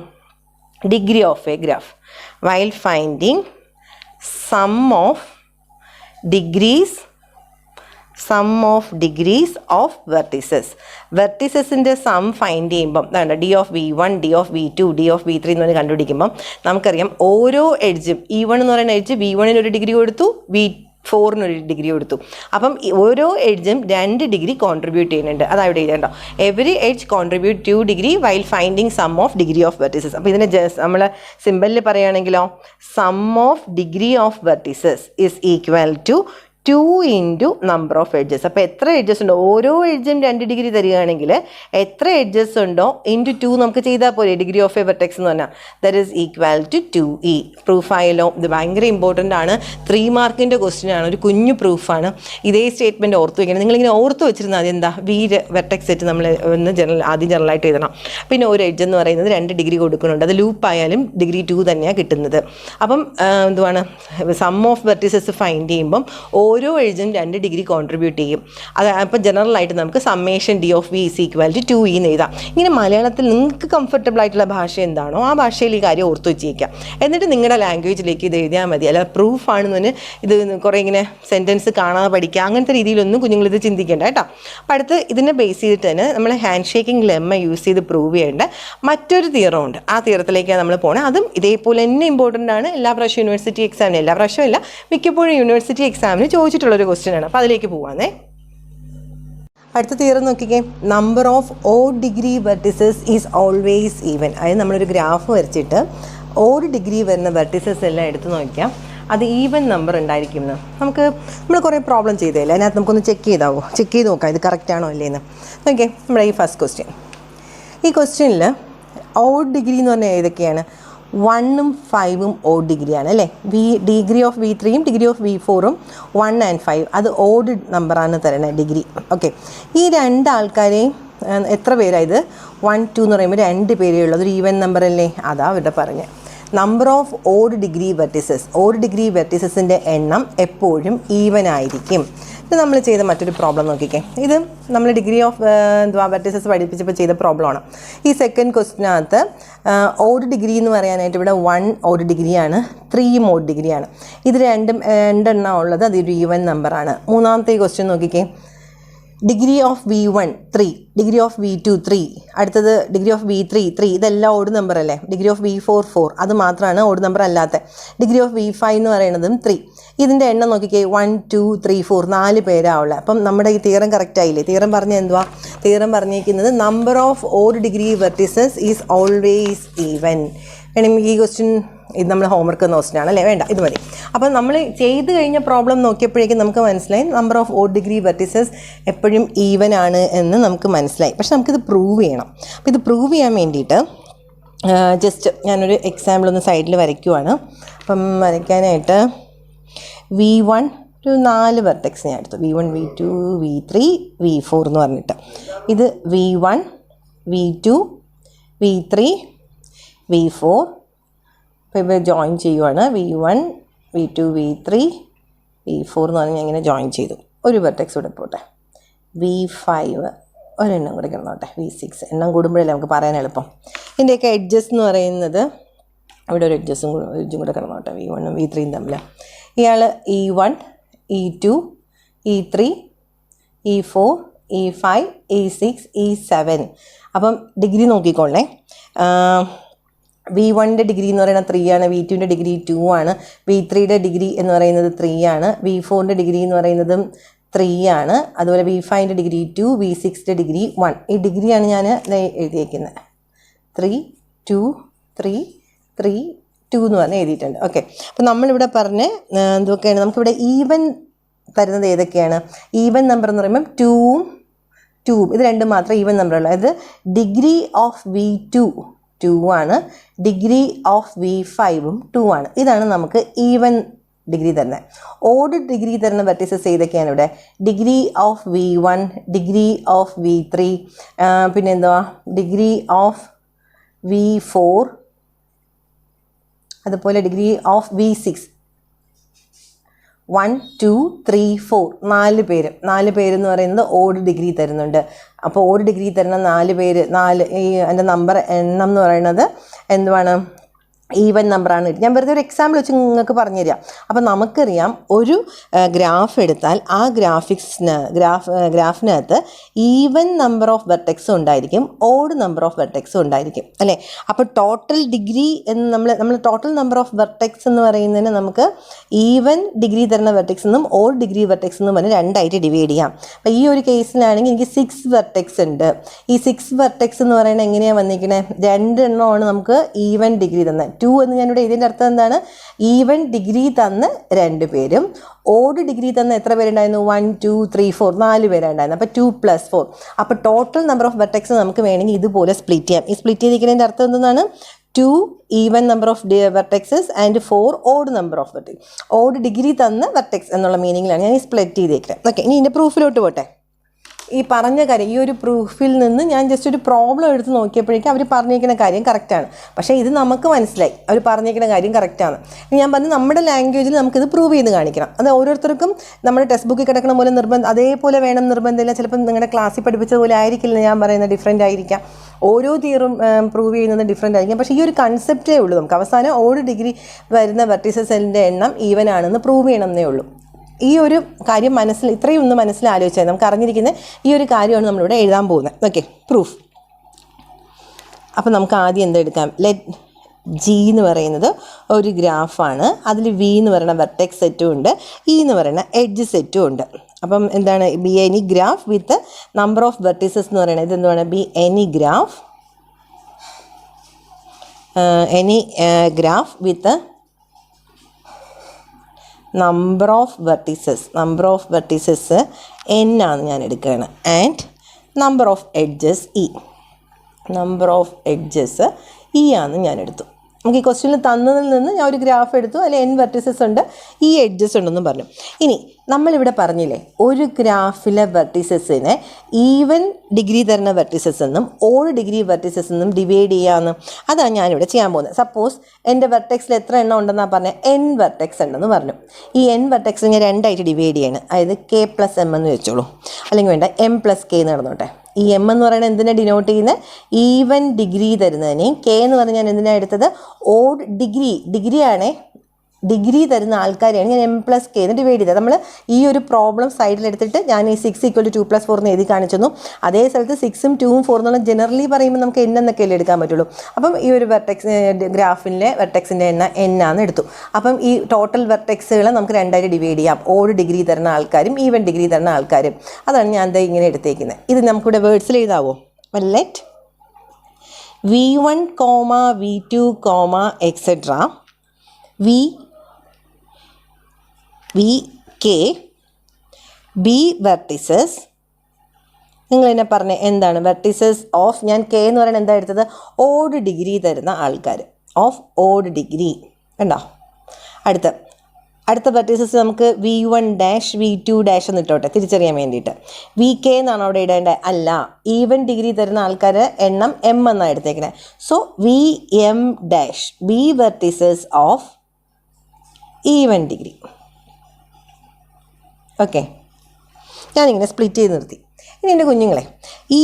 Degree of a graph. While finding sum of degrees of vertices. വെർട്ടിസസിൻ്റെ സം ഫൈൻഡ് ചെയ്യുമ്പം D of V1 D of V2 D of V3 എന്ന് കണ്ടുപിടിക്കുമ്പം നമുക്കറിയാം ഓരോ എഡ്ജും E1 എന്ന് പറയുന്ന എഡ്ജ് V1ന് 1 ഡിഗ്രി കൊടുത്തു, 4-ന് ഡിഗ്രി കൊടുത്തു. അപ്പം ഓരോ എഡ്ജും 2 ഡിഗ്രി കോൺട്രിബ്യൂട്ട് ചെയ്യുന്നുണ്ട്. അതവിടെ എഴുതേണ്ടോ, every edge contribute 2 degree while finding sum of degree of vertices. അപ്പോൾ ഇതിനെ നമ്മൾ സിമ്പലിൽ പറയുകയാണെങ്കിലോ, sum of degree of vertices is equal to 2 into number of edges. അപ്പോൾ എത്ര എഡ്ജസ് ഉണ്ടോ, ഓരോ എഡ്ജും 2 ഡിഗ്രി തരികയാണെങ്കിൽ എത്ര എഡ്ജസ് ഉണ്ടോ ഇൻറ്റു 2 നമുക്ക് ചെയ്താൽ പോലെ ഡിഗ്രി ഓഫ് എ വെർട്ടെക്സ് എന്ന് പറഞ്ഞാൽ that is equal to 2e. പ്രൂഫായാലോ, ഇത് ഭയങ്കര ഇമ്പോർട്ടൻ്റ് ആണ്. 3 മാർക്കിൻ്റെ ക്വസ്റ്റ്യൻ ആണ്, ഒരു കുഞ്ഞു പ്രൂഫാണ്. ഇതേ സ്റ്റേറ്റ്മെൻറ്റ് ഓർത്ത് വയ്ക്കണം. നിങ്ങളിങ്ങനെ ഓർത്ത് വെച്ചിരുന്നാൽ അത് എന്താ, വെർട്ടെക്സ് സെറ്റ് നമ്മൾ ഒന്ന് ആദ്യം ജനറലായിട്ട് എഴുതണം. പിന്നെ ഒരു എഡ്ജ് എന്ന് പറയുന്നത് 2 ഡിഗ്രി കൊടുക്കുന്നുണ്ട്, അത് ലൂപ്പ് ആയാലും ഡിഗ്രി 2 തന്നെയാണ് കിട്ടുന്നത്. അപ്പം എന്തുവാണ്, സം ഓഫ് വെർട്ടിസസ് ഫൈൻഡ് ചെയ്യുമ്പം ഓരോ എഡ്ജും 2 ഡിഗ്രി കോൺട്രിബ്യൂട്ട് ചെയ്യും. അത് അപ്പോൾ ജനറലായിട്ട് നമുക്ക് summation D of V is equal to 2e എന്ന് എഴുതാം. ഇങ്ങനെ മലയാളത്തിൽ നിങ്ങൾക്ക് കംഫർട്ടബിൾ ആയിട്ടുള്ള ഭാഷ എന്താണോ ആ ഭാഷയിൽ ഈ കാര്യം ഓർത്ത് വെച്ചേക്കാം. എന്നിട്ട് നിങ്ങളുടെ ലാംഗ്വേജിലേക്ക് ഇത് എഴുതിയാൽ മതി. അല്ല പ്രൂഫാണെന്ന് പറഞ്ഞ് ഇത് കുറേ ഇങ്ങനെ സെൻറ്റൻസ് കാണാതെ പഠിക്കുക അങ്ങനത്തെ രീതിയിലൊന്നും കുഞ്ഞുങ്ങളിത് ചിന്തിക്കേണ്ട കേട്ടോ. അപ്പോൾ അടുത്ത് ഇതിനെ ബേസ് ചെയ്തിട്ട് തന്നെ നമ്മൾ ഹാൻഡ് ഷേക്കിംഗ് ലെമ്മ യൂസ് ചെയ്ത് പ്രൂവ് ചെയ്യേണ്ട മറ്റൊരു തിയറം ഉണ്ട്. ആ തിയറത്തിലേക്കാണ് നമ്മൾ പോകുന്നത്. അതും ഇതേപോലെ തന്നെ ഇമ്പോർട്ടൻ്റ് ആണ്. എല്ലാ പ്രാവശ്യം യൂണിവേഴ്സിറ്റി എക്സാമിന്, എല്ലാ പ്രാവശ്യവും ഇല്ല, മിക്കപ്പോഴും യൂണിവേഴ്സിറ്റി എക്സാമിന് ചോദിച്ചിട്ടുള്ളൊരു ക്വസ്റ്റ്യൻ ആണ്. അപ്പോൾ അതിലേക്ക് പോവാന്നേ. അടുത്ത തിയറം നോക്കിക്കേ, number of odd degree vertices is always even. അതായത് നമ്മളൊരു ഗ്രാഫ് വരച്ചിട്ട് ഓഡ് ഡിഗ്രി വരുന്ന വെർട്ടിസസ് എല്ലാം എടുത്ത് നോക്കിയാൽ അത് ഈവൻ നമ്പർ ഉണ്ടായിരിക്കും എന്ന് നമ്മൾ കുറേ പ്രോബ്ലം ചെയ്തതല്ലേ, അതിനകത്ത് നമുക്കൊന്ന് ചെക്ക് ചെയ്ത് നോക്കാം ഇത് കറക്റ്റ് ആണോ അല്ലേന്ന്. ഓക്കെ, നമ്മുടെ ഈ ഫസ്റ്റ് ക്വസ്റ്റ്യൻ, ഈ ക്വസ്റ്റ്യനിൽ ഓഡ് ഡിഗ്രി എന്ന് പറഞ്ഞാൽ ഏതൊക്കെയാണ്, 1ഉം 5ഉം ഓഡ് ഡിഗ്രിയാണ് അല്ലേ. ഡിഗ്രി ഓഫ് V3യും ഡിഗ്രി ഓഫ് V4ഉം 1 and 5 അത് ഓഡ് നമ്പറാണ് തരുന്നത് ഡിഗ്രി. ഓക്കെ, ഈ 2 ആൾക്കാരെയും എത്ര പേരായത്, 1, 2 എന്ന് പറയുമ്പോൾ 2 പേരേ ഉള്ളൂ, അതൊരു ഈവൻ നമ്പർ അല്ലേ. അതാ ഇവിടെ പറഞ്ഞത് number of odd degree vertices. Odd degree വെർട്ടിസസിൻ്റെ എണ്ണം എപ്പോഴും ഈവൻ ആയിരിക്കും. ഇത് നമ്മൾ ചെയ്ത മറ്റൊരു പ്രോബ്ലം നോക്കിക്കേ. ഇത് നമ്മൾ ഡിഗ്രി ഓഫ് വെർട്ടിസസ് പഠിപ്പിച്ചപ്പോൾ ചെയ്ത പ്രോബ്ലമാണ്. ഈ സെക്കൻഡ് ക്വസ്റ്റിനകത്ത് ഓഡ് ഡിഗ്രി എന്ന് പറയാനായിട്ട് ഇവിടെ 1 ഓഡ് ഡിഗ്രിയാണ്, 3 ഓഡ് ഡിഗ്രിയാണ്. ഇത് രണ്ടെണ്ണം ഉള്ളത് അതൊരു ഈവൻ നമ്പറാണ്. മൂന്നാമത്തെ ക്വസ്റ്റ്യൻ നോക്കിക്കേ, degree of V1 3, degree of V2 3, അടുത്തത് ഡിഗ്രി ഓഫ് V3 3, ഇതെല്ലാം ഓഡ് നമ്പർ അല്ലേ. ഡിഗ്രി ഓഫ് V4 4, അത് മാത്രമാണ് ഓഡ് നമ്പർ അല്ലാത്ത. ഡിഗ്രി ഓഫ് V5 എന്ന് പറയുന്നതും 3. ഇതിൻ്റെ എണ്ണം നോക്കിക്കേ, 1 2 3 4, 4 പേരാവുള്ളത്. അപ്പം നമ്മുടെ ഈ തിയറം കറക്റ്റ് ആയില്ലേ. തിയറം പറഞ്ഞ എന്തുവാ, തിയറം പറഞ്ഞിരിക്കുന്നത് number of odd degree vertices is always even. വേണമെങ്കിൽ ഈ ക്വസ്റ്റ്യൻ ഇത് നമ്മൾ ഹോംവർക്ക് എന്ന ക്വസ്റ്റ്യൻ ആണല്ലേ, വേണ്ട ഇത് മതി. അപ്പം നമ്മൾ ചെയ്ത് കഴിഞ്ഞ പ്രോബ്ലം നോക്കിയപ്പോഴേക്കും നമുക്ക് മനസ്സിലായി number of odd degree vertices എപ്പോഴും ഈവൻ ആണ് എന്ന് നമുക്ക് മനസ്സിലായി. പക്ഷെ നമുക്കിത് പ്രൂവ് ചെയ്യണം. അപ്പോൾ ഇത് പ്രൂവ് ചെയ്യാൻ വേണ്ടിയിട്ട് ജസ്റ്റ് ഞാനൊരു എക്സാമ്പിൾ ഒന്ന് സൈഡിൽ വരയ്ക്കുവാണ്. അപ്പം വരയ്ക്കാനായിട്ട് V1 ഒരു 4 വെർട്ടെക്സ് ഞാൻ എടുത്തു, V1 V2 V3 V4 എന്ന് പറഞ്ഞിട്ട്. ഇത് V1 V2 V3 V4. അപ്പോൾ ഇവ ജോയിൻ ചെയ്യുവാണ്, V1 V2 V3 V4 എന്ന് പറഞ്ഞാൽ ഞാൻ ഇങ്ങനെ ജോയിൻ ചെയ്തു. ഒരു വെർട്ടെക്സ് കൂടെ പോട്ടെ, V5 ഒരെണ്ണം കൂടെ കിടന്നോട്ടെ, V6. എണ്ണം കൂടുമ്പോഴല്ലേ നമുക്ക് പറയാൻ എളുപ്പം. ഇതിൻ്റെയൊക്കെ എഡ്ജസ് എന്ന് പറയുന്നത് ഇവിടെ ഒരു എഡ്ജും കൂടെ കിടന്നോട്ടെ, V1ഉം V3യും തമ്മിൽ. ഇയാൾ E1 E2 E3 E4 E5 E6 E7. അപ്പം ഡിഗ്രി നോക്കിക്കോളേ. V1ൻ്റെ ഡിഗ്രി എന്ന് പറയുന്നത് 3 ആണ്, V2ൻ്റെ ഡിഗ്രി 2 ആണ്, V3യുടെ ഡിഗ്രി എന്ന് പറയുന്നത് 3 ആണ്, V4ൻ്റെ ഡിഗ്രി എന്ന് പറയുന്നതും 3 ആണ്, അതുപോലെ V5ൻ്റെ ഡിഗ്രി 2, V6ൻ്റെ ഡിഗ്രി 1. ഈ ഡിഗ്രിയാണ് ഞാൻ എഴുതിയേക്കുന്നത്. 3 2 3 3 2 എന്ന് പറഞ്ഞ് എഴുതിയിട്ടുണ്ട്. ഓക്കെ, അപ്പോൾ നമ്മളിവിടെ പറഞ്ഞ് എന്തൊക്കെയാണ് നമുക്കിവിടെ ഈവൻ തരുന്നത് ഏതൊക്കെയാണ്. ഈവൻ നമ്പർ എന്ന് പറയുമ്പം 2ഉം 2ഉം ഇത് രണ്ടും മാത്രം ഈവൻ നമ്പറുള്ളൂ. അതായത് ഡിഗ്രി ഓഫ് V2 2 ആണ്, ഡിഗ്രി ഓഫ് V5ഉം 2 ആണ്. ഇതാണ് നമുക്ക് ഈവൻ ഡിഗ്രി തരുന്നത്. ഓഡ് ഡിഗ്രി തരുന്ന വെർട്ടിസസ് ഏതൊക്കെയാണ് ഇവിടെ, degree of V1, degree of V3, പിന്നെ എന്തുവാ ഡിഗ്രി ഓഫ് V4, അതുപോലെ ഡിഗ്രി ഓഫ് V6. 1 2 3 4 4 പേര്. 4 പേരെന്ന് പറയുന്നത് ഓഡ് ഡിഗ്രി തരുന്നുണ്ട്. അപ്പോൾ ഓഡ് ഡിഗ്രി തരുന്ന 4 പേര്, 4 ഈ എൻ്റെ നമ്പർ എണ്ണം എന്ന് പറയുന്നത് എന്തുവാണ്, ഈവൻ നമ്പറാണ് കിട്ടും. ഞാൻ വെറുതെ ഒരു എക്സാമ്പിൾ വെച്ച് നിങ്ങൾക്ക് പറഞ്ഞു തരാം. അപ്പോൾ നമുക്കറിയാം ഒരു ഗ്രാഫ് എടുത്താൽ ആ ഗ്രാഫിനകത്ത് ഈവൻ നമ്പർ ഓഫ് വെർട്ടെക്സും ഉണ്ടായിരിക്കും, ഓഡ് നമ്പർ ഓഫ് വെർട്ടെക്സും ഉണ്ടായിരിക്കും അല്ലേ. അപ്പോൾ ടോട്ടൽ ഡിഗ്രി എന്ന് നമ്മൾ ടോട്ടൽ നമ്പർ ഓഫ് വെർട്ടെക്സ് എന്ന് പറയുന്നതിന് നമുക്ക് ഈവൻ ഡിഗ്രി തരുന്ന വെർട്ടെക്സ് എന്നും ഓഡ് ഡിഗ്രി വെർട്ടെക്സ് എന്നും പറഞ്ഞ് രണ്ടായിട്ട് ഡിവൈഡ് ചെയ്യാം. അപ്പോൾ ഈ ഒരു കേസിലാണെങ്കിൽ എനിക്ക് 6 വെർട്ടെക്സ് ഉണ്ട്. ഈ 6 വെർട്ടെക്സ് എന്ന് പറയുന്നത് എങ്ങനെയാണ് വന്നിരിക്കുന്നത്? 2 എണ്ണമാണ് നമുക്ക് ഈവൻ ഡിഗ്രി തന്നെ. 2 എന്ന് ഞാനിവിടെ ഇതിൻ്റെ അർത്ഥം എന്താണ്? ഈവൻ ഡിഗ്രി തന്ന് 2 പേരും ഓഡ് ഡിഗ്രി തന്ന എത്ര പേരുണ്ടായിരുന്നു? 1 2 3 4 4 പേരുണ്ടായിരുന്നു. അപ്പോൾ 2 + 4. അപ്പോൾ ടോട്ടൽ നമ്പർ ഓഫ് വെർട്ടെക്സ് നമുക്ക് വേണമെങ്കിൽ ഇതുപോലെ സ്പ്ലിറ്റ് ചെയ്യാം. ഈ സ്പ്ലിറ്റ് ചെയ്തിരിക്കുന്നതിൻ്റെ അർത്ഥം എന്താണ്? 2 even number of vertices and 4 odd number of vertex. Odd degree തന്ന വെർട്ടെക്സ് എന്നുള്ള മീനിങ്ങിലാണ് ഞാൻ ഈ സ്പ്ലിറ്റ് ചെയ്തേക്കുന്നത്. ഓക്കെ, ഇനി ഇതിൻ്റെ പ്രൂഫിലോട്ട് പോട്ടെ. ഈ പറഞ്ഞ കാര്യം, ഈ ഒരു പ്രൂഫിൽ നിന്ന് ഞാൻ ജസ്റ്റ് ഒരു പ്രോബ്ലം എടുത്ത് നോക്കിയപ്പോഴേക്കും അവർ പറഞ്ഞിരിക്കുന്ന കാര്യം കറക്റ്റാണ്. പക്ഷേ ഇത് നമുക്ക് മനസ്സിലായി അവർ പറഞ്ഞിരിക്കുന്ന കാര്യം കറക്റ്റാണ്. ഞാൻ പറഞ്ഞു നമ്മുടെ ലാംഗ്വേജിൽ നമുക്കിത് പ്രൂവ് ചെയ്ത് കാണിക്കണം. അത് ഓരോരുത്തർക്കും നമ്മുടെ ടെക്സ്റ്റ് ബുക്കിൽ കിടക്കുന്ന പോലെ അതേപോലെ വേണം നിർബന്ധമില്ല. ചിലപ്പം നിങ്ങളുടെ ക്ലാസ്സിൽ പഠിപ്പിച്ച പോലെ ആയിരിക്കില്ല ഞാൻ പറയുന്നത്, ഡിഫറെൻ്റ് ആയിരിക്കാം. ഓരോ തിയറും പ്രൂവ് ചെയ്യുന്നത് ഡിഫറെൻ്റ് ആയിരിക്കും. പക്ഷേ ഈ ഒരു കൺസെപ്റ്റേ ഉള്ളൂ. നമുക്ക് അവസാനം ഓഡ് ഡിഗ്രി വരുന്ന വെർട്ടിസസിൻ്റെ എണ്ണം ഈവൻ ആണെന്ന് പ്രൂവ് ചെയ്യണമെന്നേ ഉള്ളൂ. ഈ ഒരു കാര്യം ഇത്രയും ഒന്ന് മനസ്സിലാലോചിച്ചാൽ നമുക്ക് അറിഞ്ഞിരിക്കുന്ന ഈ ഒരു കാര്യമാണ് നമ്മളിവിടെ എഴുതാൻ പോകുന്നത്. Okay, proof. അപ്പോൾ നമുക്ക് ആദ്യം എന്തെടുക്കാം? ലെറ്റ് ജി എന്ന് പറയുന്നത് ഒരു ഗ്രാഫാണ്. അതിൽ വി എന്ന് പറയുന്ന വെർട്ടെക്സ് സെറ്റും ഉണ്ട്, ഇ എന്ന് പറയുന്ന എഡ്ജ് സെറ്റും ഉണ്ട്. അപ്പം എന്താണ്? B any graph with number of vertices എന്ന് പറയുന്നത് ഇതെന്താണ്? B any graph with number of vertices n ആണ് ഞാൻ എടുക്കുകയാണ്. And number of edges E ആണ് ഞാൻ എടുത്തു. നമുക്ക് ഈ ക്വസ്റ്റ്യനിൽ തന്നതിൽ നിന്ന് ഞാൻ ഒരു ഗ്രാഫ് എടുത്തു. അതിൽ n വെർട്ടിസസ് ഉണ്ട്, ഈ എഡ്ജസ് ഉണ്ടെന്നും പറഞ്ഞു. ഇനി നമ്മളിവിടെ പറഞ്ഞില്ലേ ഒരു ഗ്രാഫിലെ വെർട്ടിസസിനെ ഈവൻ ഡിഗ്രി തരുന്ന വെർട്ടിസസ് എന്നും ഓഡ് ഡിഗ്രി വെർട്ടിസസ് എന്നും ഡിവൈഡ് ചെയ്യാമെന്ന്. അതാണ് ഞാനിവിടെ ചെയ്യാൻ പോകുന്നത്. സപ്പോസ് എൻ്റെ വെർട്ടെക്സിൽ എത്ര എണ്ണം ഉണ്ടെന്നാണ് പറഞ്ഞത്? n വെർട്ടെക്സ് ഉണ്ടെന്ന് പറഞ്ഞു. ഈ n വെർട്ടെക്സ് ഞാൻ രണ്ടായിട്ട് ഡിവൈഡ് ചെയ്യണം. അതായത് k + m എന്ന് വെച്ചോളൂ, അല്ലെങ്കിൽ വേണ്ട m + k നടന്നോട്ടെ. ഈ m എന്ന് പറയുന്നത് എന്തിനാണ് ഡിനോട്ട് ചെയ്യുന്നത്? ഈവൻ ഡിഗ്രി തരുന്നതിനെയും k എന്ന് പറഞ്ഞാൽ ഞാൻ എന്തിനാണ് എടുത്തത്? ഓഡ് ഡിഗ്രിയാണേ, ഡിഗ്രി തരുന്ന ആൾക്കാരെയാണ് ഞാൻ m + k എന്ന് ഡിവൈഡ് ചെയ്തത്. നമ്മൾ ഈ ഒരു പ്രോബ്ലം സൈഡിലെടുത്തിട്ട് ഞാൻ ഈ 6 = 2 + 4 എന്ന് എഴുതി കാണിച്ചു തന്നു. അതേ സ്ഥലത്ത് 6ഉം 2ഉം 4 എന്നുള്ള ജനറലി പറയുമ്പോൾ നമുക്ക് n എന്നൊക്കെയല്ലേ എടുക്കാൻ പറ്റുള്ളൂ. അപ്പം ഈ ഒരു ഗ്രാഫിലെ വെർട്ടെക്സിൻ്റെ എണ്ണം n ആണ് എടുത്തു. അപ്പം ഈ ടോട്ടൽ വെർട്ടെക്സുകളെ നമുക്ക് രണ്ടായിട്ട് ഡിവൈഡ് ചെയ്യാം. ഓഡ് ഡിഗ്രി തരുന്ന ആൾക്കാരും ഈവൻ ഡിഗ്രി തരുന്ന ആൾക്കാരും. അതാണ് ഞാൻ ഇങ്ങനെ എടുത്തേക്കുന്നത്. ഇത് നമുക്കിവിടെ വേർഡ്സിൽ എഴുതാവോ? Let v1, v2, etc. vk b vertices. നിങ്ങൾ എന്നെ പറഞ്ഞേ എന്താണ് വെർട്ടിസസ് ഓഫ്? ഞാൻ k എന്ന് പറയുന്നത് എന്താ എടുത്തത്? ഓഡ് ഡിഗ്രി തരുന്ന ആൾക്കാർ, ഓഫ് ഓഡ് ഡിഗ്രി. കണ്ടോ? അടുത്ത വെർട്ടിസസ് നമുക്ക് v1 v2 എന്ന് ഇട്ടോട്ടെ തിരിച്ചറിയാൻ വേണ്ടിയിട്ട്. vk എന്നാണ് അവിടെ ഇടേണ്ടത്? അല്ല, ഈവൻ ഡിഗ്രി തരുന്ന ആൾക്കാരുടെ എണ്ണം m എന്നാണ് എടുത്തേക്കുന്നത്. So vm B vertices of even degree. Okay, ഞാനിങ്ങനെ സ്പ്ലിറ്റ് ചെയ്ത് നിർത്തി. ഇനി എൻ്റെ കുഞ്ഞുങ്ങളെ,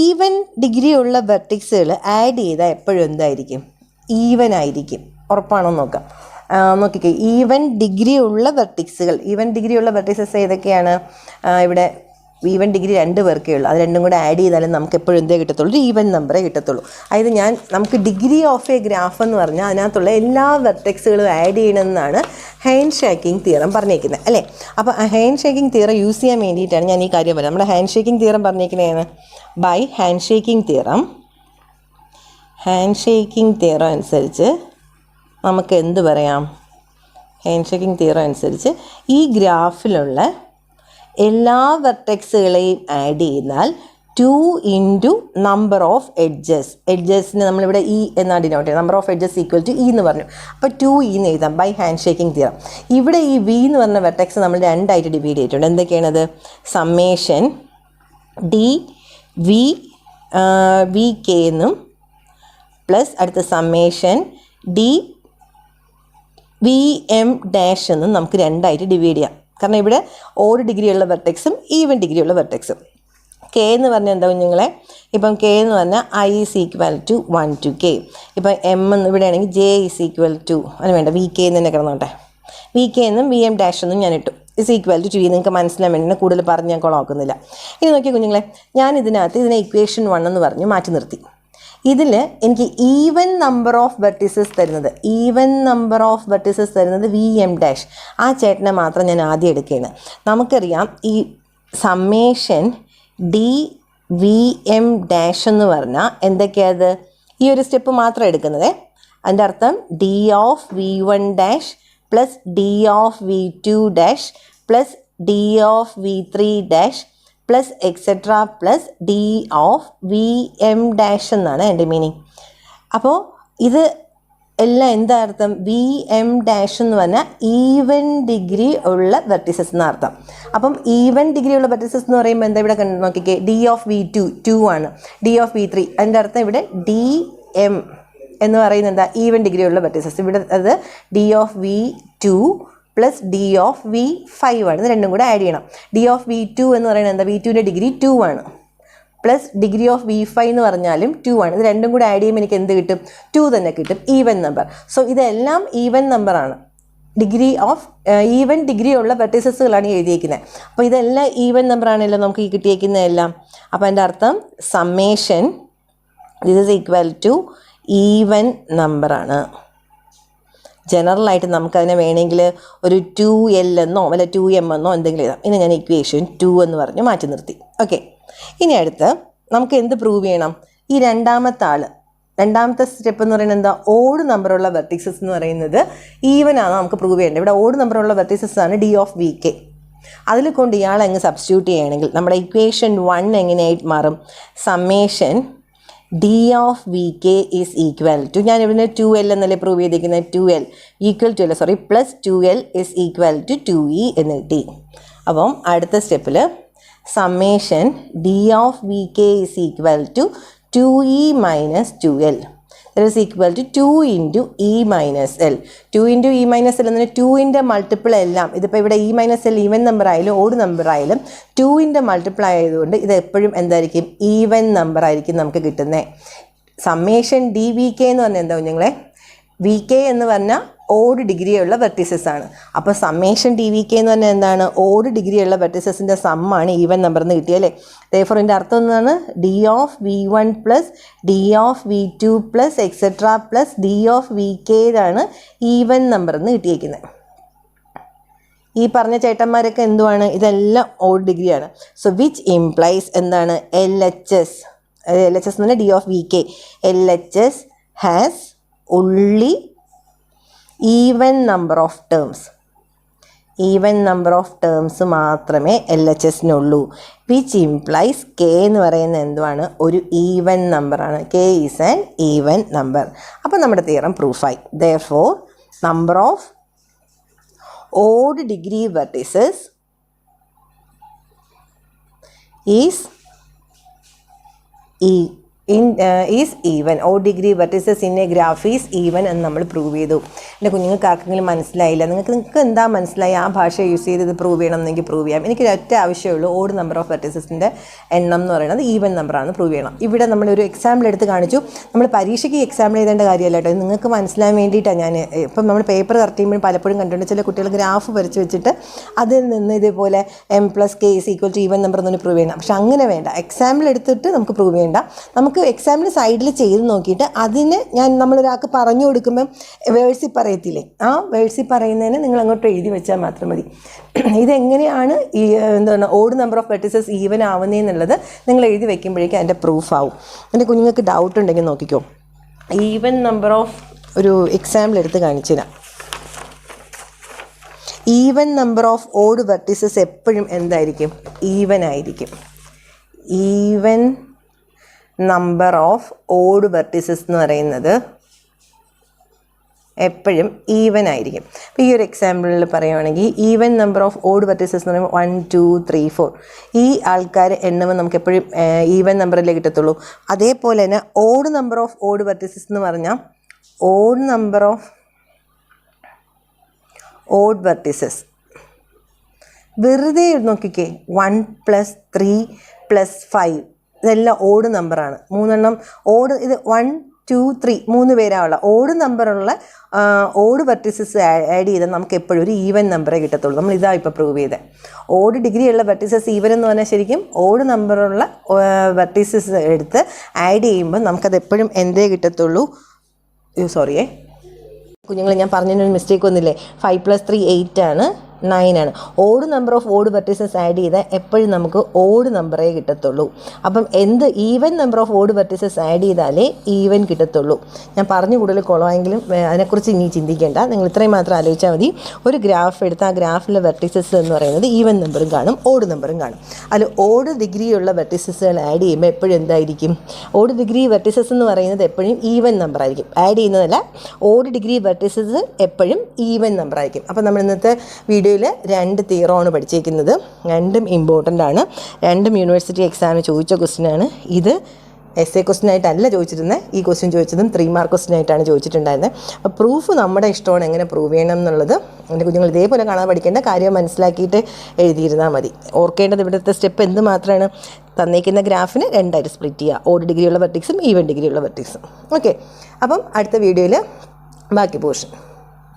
ഈവൻ ഡിഗ്രി ഉള്ള വെർട്ടിക്സുകൾ ആഡ് ചെയ്താൽ എപ്പോഴും എന്തായിരിക്കും? ഈവൻ ആയിരിക്കും. ഉറപ്പാണോ നോക്കാം. നോക്കിക്കേ, ഈവൻ ഡിഗ്രി ഉള്ള വെർട്ടിസസ് ഏതൊക്കെയാണ്? ഇവിടെ ഈവൻ ഡിഗ്രി 2 പേർക്കേ ഉള്ളൂ. അത് രണ്ടും കൂടെ ആഡ് ചെയ്താലും നമുക്ക് എപ്പോഴും എന്തേ കിട്ടത്തുള്ളൂ? ഒരു ഈവൻ നമ്പറേ കിട്ടത്തുള്ളൂ. അതായത് നമുക്ക് ഡിഗ്രി ഓഫ് എ ഗ്രാഫ് എന്ന് പറഞ്ഞാൽ അതിനകത്തുള്ള എല്ലാ വെർട്ടെക്സുകളും ആഡ് ചെയ്യണമെന്നാണ് ഹാൻഡ് ഷേക്കിംഗ് തിയറം പറഞ്ഞേക്കുന്നത് അല്ലേ. അപ്പോൾ ആ ഹാൻഡ് ഷേക്കിംഗ് തിയറം യൂസ് ചെയ്യാൻ വേണ്ടിയിട്ടാണ് ഞാൻ ഈ കാര്യം പറയുന്നത്. നമ്മുടെ ഹാൻഡ് ഷേക്കിംഗ് തിയറം പറഞ്ഞേക്കുന്നതാണ് ബൈ ഹാൻഡ് ഷേക്കിംഗ് തിയറം അനുസരിച്ച് നമുക്ക് എന്ത് പറയാം? ഹാൻഡ് ഷേക്കിംഗ് തിയറം അനുസരിച്ച് ഈ ഗ്രാഫിലുള്ള എല്ലാ വെർട്ടെക്സുകളെയും ആഡ് ചെയ്താൽ 2 × നമ്പർ ഓഫ് എഡ്ജസിന് നമ്മളിവിടെ ഇ എന്നാണ് ഡിനോട്ട് ചെയ്യുന്നത്. നമ്പർ ഓഫ് എഡ്ജസ് = ഇ എന്ന് പറഞ്ഞു. അപ്പോൾ 2e എന്ന് എഴുതാം ബൈ ഹാൻഡ് ഷേക്കിംഗ് തിയറം. ഇവിടെ ഈ വി എന്ന് പറഞ്ഞ വെർട്ടെക്സ് നമ്മൾ രണ്ടായിട്ട് ഡിവൈഡ് ചെയ്തിട്ടുണ്ട്. എന്തൊക്കെയാണത്? സമ്മേഷൻ വി കെ എന്നും പ്ലസ് അടുത്ത സമ്മേഷൻ vm എന്നും നമുക്ക് രണ്ടായിട്ട് ഡിവൈഡ് ചെയ്യാം. കാരണം ഇവിടെ ഓഡ് ഡിഗ്രി ഉള്ള വെർട്ടെക്സും ഈവൻ ഡിഗ്രി ഉള്ള വെർട്ടെക്സും. കെ എന്ന് പറഞ്ഞാൽ എന്താ കുഞ്ഞുങ്ങളെ, ഇപ്പം കെ എന്ന് പറഞ്ഞാൽ I is equal to 1 to k. ഇപ്പം എം എന്ന് ഇവിടെ ആണെങ്കിൽ ജെ ഈസ് ഈക്വൽ ടു, അത് വേണ്ട വി കെ എന്ന് തന്നെ കിടന്നോട്ടെ, വി കെ എന്നും വി എം ഡാഷ് എന്നും ഞാൻ ഇട്ടു. ഇസ് ഈക്വൽ ടു നിങ്ങൾക്ക് മനസ്സിലാൻ വേണ്ടി കൂടുതൽ പറഞ്ഞ് ഞാൻ കൊളാക്കുന്നില്ല. ഇനി നോക്കിയ കുഞ്ഞുങ്ങളെ, ഞാൻ ഇതിനെ ഇക്വേഷൻ 1 എന്ന് പറഞ്ഞ് മാറ്റി നിർത്തി. ഇതിൽ എനിക്ക് ഈവൻ നമ്പർ ഓഫ് വെർട്ടിസസ് തരുന്നത് വി എം ഡാഷ്. ആ ചേട്ടനെ മാത്രം ഞാൻ ആദ്യം എടുക്കുകയാണ്. നമുക്കറിയാം ഈ summation D V M dash എന്ന് പറഞ്ഞാൽ എന്തൊക്കെയത്, ഈ ഒരു സ്റ്റെപ്പ് മാത്രം എടുക്കുന്നത്. അതിൻ്റെ അർത്ഥം D of V one dash plus D of V two dash plus D of V three dash plus etcetera plus D of V M dash എന്നാണ് എൻ്റെ മീനിങ്. അപ്പോൾ ഇത് എല്ലാം എന്താ അർത്ഥം, വി എം ഡാഷ് എന്ന് പറഞ്ഞാൽ ഈവൻ ഡിഗ്രി ഉള്ള വെർട്ടിസസ് എന്ന അർത്ഥം. അപ്പം ഈവൻ ഡിഗ്രി ഉള്ള വെർട്ടിസസ് എന്ന് പറയുമ്പോൾ എന്താ ഇവിടെ നോക്കിക്കേ, ഡി ഓഫ് വി ടു ആണ്, ഡി ഓഫ് വി ത്രീ, അതിൻ്റെ അർത്ഥം ഇവിടെ ഡി എം എന്ന് പറയുന്നത് എന്താ, ഈവൻ ഡിഗ്രി ഉള്ള വെർട്ടിസസ്. ഇവിടെ അത് D of V two plus D of V 5 ആണ്. ഇത് രണ്ടും കൂടെ ആഡ് ചെയ്യണം. ഡി ഓഫ് വി ടു എന്ന് പറയുന്നത് എന്താ, വി ടുവിൻ്റെ ഡിഗ്രി 2 ആണ്, പ്ലസ് ഡിഗ്രി ഓഫ് വി 5 എന്ന് പറഞ്ഞാലും 2 ആണ്. ഇത് രണ്ടും കൂടെ ആഡ് ചെയ്യുമ്പോൾ എനിക്ക് എന്ത് കിട്ടും, 2 തന്നെ കിട്ടും, ഈവൻ നമ്പർ. സോ ഇതെല്ലാം ഈവൻ നമ്പറാണ്, ഈവൻ ഡിഗ്രി ഉള്ള വെർട്ടിസസുകളാണ് എഴുതിയിരിക്കുന്നത്. അപ്പോൾ ഇതെല്ലാം ഈവൻ നമ്പറാണല്ലോ നമുക്ക് ഈ കിട്ടിയേക്കുന്നതെല്ലാം. അപ്പോൾ എൻ്റെ അർത്ഥം summation this is equal to even നമ്പറാണ്. ജനറലായിട്ട് നമുക്കതിനെ വേണമെങ്കിൽ ഒരു 2L എന്നോ അല്ല 2M എന്നോ എന്തെങ്കിലും എഴുതാം. ഇനി ഞാൻ ഇക്വേഷൻ 2 എന്ന് പറഞ്ഞ് മാറ്റി നിർത്തി. ഓക്കെ, ഇനി അടുത്ത് നമുക്ക് എന്ത് പ്രൂവ് ചെയ്യണം, ഈ രണ്ടാമത്തെ സ്റ്റെപ്പ് എന്ന് പറയുന്നത് എന്താ, ഓഡ് നമ്പറുള്ള വെർട്ടിസസ് എന്ന് പറയുന്നത് ഈവനാണ് നമുക്ക് പ്രൂവ് ചെയ്യേണ്ടത്. ഇവിടെ ഓഡ് നമ്പറുള്ള വെർട്ടിസസ് ആണ് ഡി ഓഫ് വി കെ. അതിൽ കൊണ്ട് ഇയാളെ അങ്ങ് സബ്സ്റ്റിറ്റ്യൂട്ട് ചെയ്യുകയാണെങ്കിൽ നമ്മുടെ ഇക്വേഷൻ 1 എങ്ങനെയായിട്ട് മാറും, summation D of V K is equal to, ഞാൻ ഇവിടെ 2L എന്നല്ലേ പ്രൂവ് ചെയ്തിരിക്കുന്നത്, 2L equal to plus 2L is equal to 2E എന്ന് കിട്ടി. അപ്പം അടുത്ത സ്റ്റെപ്പിൽ summation D of V K is equal to 2E minus 2L is equal to 2 into E minus L. 2 into E minus L എന്നാൽ 2ൻ്റെ multiple എല്ലാം, ഇതിപ്പോൾ ഇവിടെ E minus L even number ആയാലും ഓഡ് നമ്പർ ആയാലും 2ൻ്റെ മൾട്ടിപ്പിൾ ആയതുകൊണ്ട് ഇത് എപ്പോഴും എന്തായിരിക്കും, ഈവൻ നമ്പർ ആയിരിക്കും നമുക്ക് കിട്ടുന്നത്. സമ്മേഷൻ ഡി വി കെ എന്ന് പറഞ്ഞാൽ എന്താ കുഞ്ഞുങ്ങളെ, വി കെ എന്ന് പറഞ്ഞാൽ ഓഡ് ഡിഗ്രിയുള്ള വെർട്ടിസസ് ആണ്. അപ്പോൾ സമ്മേഷൻ ഡി വി കെ എന്ന് പറഞ്ഞാൽ എന്താണ്, ഓഡ് ഡിഗ്രിയുള്ള വെർട്ടിസസിൻ്റെ സമ്മാണ് ഈവൻ നമ്പർ എന്ന് കിട്ടിയല്ലേ. തേർഫോർ ഇതിൻ്റെ അർത്ഥം എന്താണ്, D of V one plus D of V two plus etcetera plus D of V കെയിലാണ് ഈവൻ നമ്പർ എന്ന് കിട്ടിയിരിക്കുന്നത്. ഈ പറഞ്ഞ ചേട്ടന്മാരൊക്കെ എന്തുവാണ്, ഇതെല്ലാം ഓഡ് ഡിഗ്രിയാണ്. സോ വിച്ച് ഇംപ്ലൈസ് എന്താണ്, എൽ എച്ച് എസ് എന്ന് പറഞ്ഞാൽ D of V K, L H S has only even number of terms മാത്രമേ എൽ എച്ച് എസിനുള്ളൂ. വിച്ച് ഇംപ്ലൈസ് കെ എന്ന് പറയുന്നത് എന്തുവാണ്, ഒരു ഈവൻ നമ്പറാണ്. K is an even number. അപ്പോൾ നമ്മുടെ തിയറം പ്രൂഫായി. therefore number of odd degree vertices is is even. Odd degree vertices in a graph is even എന്ന് നമ്മൾ പ്രൂവ് ചെയ്തു. എൻ്റെ കുഞ്ഞുങ്ങൾക്ക് ആർക്കെങ്കിലും മനസ്സിലായില്ല, നിങ്ങൾക്ക് എന്താ മനസ്സിലായി, ആ ഭാഷ യൂസ് ചെയ്ത് ഇത് പ്രൂവ് ചെയ്യണം എന്നെങ്കിൽ പ്രൂവ് ചെയ്യാം. എനിക്ക് ഒറ്റ ആവശ്യമുള്ളൂ, ഓഡ് നമ്പർ ഓഫ് വെർട്ടിസസിൻ്റെ എണ്ണം എന്ന് പറയുന്നത് ഈവൻ നമ്പറാണ് പ്രൂവ് ചെയ്യണം. ഇവിടെ നമ്മളൊരു എക്സാമ്പിൾ എടുത്ത് കാണിച്ചു. നമ്മൾ പരീക്ഷയ്ക്ക് എക്സാമ്പിൾ എഴുതേണ്ട കാര്യമല്ല കേട്ടോ, നിങ്ങൾക്ക് മനസ്സിലാൻ വേണ്ടിയിട്ടാണ് ഞാൻ. ഇപ്പം നമ്മൾ പേപ്പർ കറക്റ്റ് ചെയ്യുമ്പോൾ പലപ്പോഴും കണ്ടിട്ടുണ്ട് ചില കുട്ടികൾ ഗ്രാഫ് വരച്ച് വെച്ചിട്ട് അതിൽ നിന്ന് ഇതേപോലെ M plus K is equal to even number എന്നൊന്ന് പ്രൂവ് ചെയ്യണം. പക്ഷെ അങ്ങനെ വേണ്ട, എക്സാമ്പിൾ എടുത്തിട്ട് നമുക്ക് പ്രൂവ് ചെയ്യേണ്ട. നമുക്ക് എക്സാമിന് സൈഡിൽ ചെയ്ത് നോക്കിയിട്ട് അതിന് നമ്മളൊരാൾക്ക് പറഞ്ഞു കൊടുക്കുമ്പം വേഴ്സിൽ പറയത്തില്ലേ, ആ വേഴ്സിൽ പറയുന്നതിന് നിങ്ങൾ അങ്ങോട്ട് എഴുതി വെച്ചാൽ മാത്രം മതി. ഇതെങ്ങനെയാണ് ഈ എന്താണ് odd number of vertices even ആവുന്നതെന്നുള്ളത് നിങ്ങൾ എഴുതി വെക്കുമ്പോഴേക്കും അതിൻ്റെ പ്രൂഫ് ആവും. എൻ്റെ കുഞ്ഞുങ്ങൾക്ക് ഡൗട്ട് ഉണ്ടെങ്കിൽ നോക്കിക്കോ. ഈവൻ നമ്പർ ഓഫ് ഒരു എക്സാമ്പിൾ എടുത്ത് കാണിച്ചു തരാം. Even number of odd vertices എപ്പോഴും എന്തായിരിക്കും, ഈവൻ ആയിരിക്കും. Even number of odd vertices എന്ന് പറയുന്നത് എപ്പോഴും ഈവൻ ആയിരിക്കും. അപ്പോൾ ഈ ഒരു എക്സാമ്പിളിൽ പറയുകയാണെങ്കിൽ even number of odd vertices എന്ന് പറയുമ്പോൾ 1 2 3 4 ഈ ആൾക്കാർ എണ്ണുമ്പോൾ നമുക്ക് എപ്പോഴും ഈവൻ നമ്പറിലേ കിട്ടത്തുള്ളൂ. അതേപോലെ തന്നെ odd number of odd vertices എന്ന് പറഞ്ഞാൽ odd number of odd vertices വെറുതെ നോക്കിക്കേ, 1 + 3 +5 ഇതെല്ലാം ഓഡ് നമ്പറാണ്. 3 എണ്ണം ഓഡ്, ഇത് 1 2 3 3 പേരാണുള്ള ഓഡ് നമ്പറുള്ള ഓഡ് വെർട്ടിസസ് ആഡ് ചെയ്താൽ നമുക്ക് എപ്പോഴും ഒരു ഈവൻ നമ്പറേ കിട്ടത്തുള്ളൂ. നമ്മൾ ഇതാ ഇപ്പോൾ പ്രൂവ് ചെയ്തത്. ഓഡ് ഡിഗ്രിയുള്ള വെർട്ടിസസ് ഈവൻ എന്ന് പറഞ്ഞാൽ ശരിക്കും ഓഡ് നമ്പറുള്ള വെർട്ടിസസ് എടുത്ത് ആഡ് ചെയ്യുമ്പോൾ നമുക്കത് എപ്പോഴും എന്തേ കിട്ടത്തുള്ളൂ. സോറിയേ കുഞ്ഞുങ്ങൾ, ഞാൻ പറഞ്ഞതിനൊരു മിസ്റ്റേക്ക് ഒന്നുമില്ലേ. 5 + 3 8 ആണ്, 9 ആണ്. Odd number of odd vertices add ചെയ്താൽ എപ്പോഴും നമുക്ക് ഓഡ് നമ്പറേ കിട്ടത്തുള്ളൂ. അപ്പം even number of odd vertices add ചെയ്താലേ ഈവൻ കിട്ടത്തുള്ളൂ. ഞാൻ പറഞ്ഞു കൂടുതൽ കുളമെങ്കിലും അതിനെക്കുറിച്ച് ഇനി ചിന്തിക്കേണ്ട. നിങ്ങൾ ഇത്രയും മാത്രം ആലോചിച്ചാൽ മതി. ഒരു ഗ്രാഫ് എടുത്ത് ആ ഗ്രാഫിലെ വെർട്ടിസസ് എന്ന് പറയുന്നത് ഈവൻ നമ്പറും കാണും, ഓഡ് നമ്പറും കാണും. അതിൽ ഓഡ് ഡിഗ്രിയുള്ള വെർട്ടിസസുകൾ ആഡ് ചെയ്യുമ്പോൾ എപ്പോഴും എന്തായിരിക്കും? ഓഡ് ഡിഗ്രി വെർട്ടിസസ് എന്ന് പറയുന്നത് എപ്പോഴും ഈവൻ നമ്പർ ആയിരിക്കും. ആഡ് ചെയ്യുന്നതല്ല, ഓഡ് ഡിഗ്രി വെർട്ടിസസ് എപ്പോഴും ഈവൻ നമ്പർ ആയിരിക്കും. അപ്പോൾ നമ്മൾ ഇന്നത്തെ വീഡിയോയിൽ 2 തിയറമാണ് പഠിച്ചിരിക്കുന്നത്. രണ്ടും ഇമ്പോർട്ടൻ്റ് ആണ്. രണ്ടും യൂണിവേഴ്സിറ്റി എക്സാമിന് ചോദിച്ച ക്വസ്റ്റ്യനാണ്. ഇത് essay ക്വസ്റ്റ്യൻ ആയിട്ടല്ല ചോദിച്ചിരുന്നത്. ഈ ക്വസ്റ്റ്യൻ ചോദിച്ചതും 3 മാർക്ക് ക്വസ്റ്റ്യൻ ആയിട്ടാണ് ചോദിച്ചിട്ടുണ്ടായിരുന്നത്. അപ്പോൾ പ്രൂഫ് നമ്മുടെ ഇഷ്ടമാണ്, എങ്ങനെ പ്രൂവ് ചെയ്യണം എന്നുള്ളത്. എൻ്റെ കുഞ്ഞുങ്ങൾ ഇതേപോലെ കാണാൻ പഠിക്കേണ്ട കാര്യം മനസ്സിലാക്കിയിട്ട് എഴുതിയിരുന്നാൽ മതി. ഓർക്കേണ്ടത് ഇവിടുത്തെ സ്റ്റെപ്പ് എന്ത് മാത്രമാണ്? തന്നേക്കുന്ന ഗ്രാഫിന് 2ആയിട്ട് സ്പ്ലിറ്റ് ചെയ്യുക. ഓഡ് ഡിഗ്രിയുള്ള വെർട്ടിക്സും ഈവൻ ഡിഗ്രിയുള്ള വെർട്ടിക്സും. ഓക്കെ, അപ്പം അടുത്ത വീഡിയോയിൽ ബാക്കി പോർഷൻ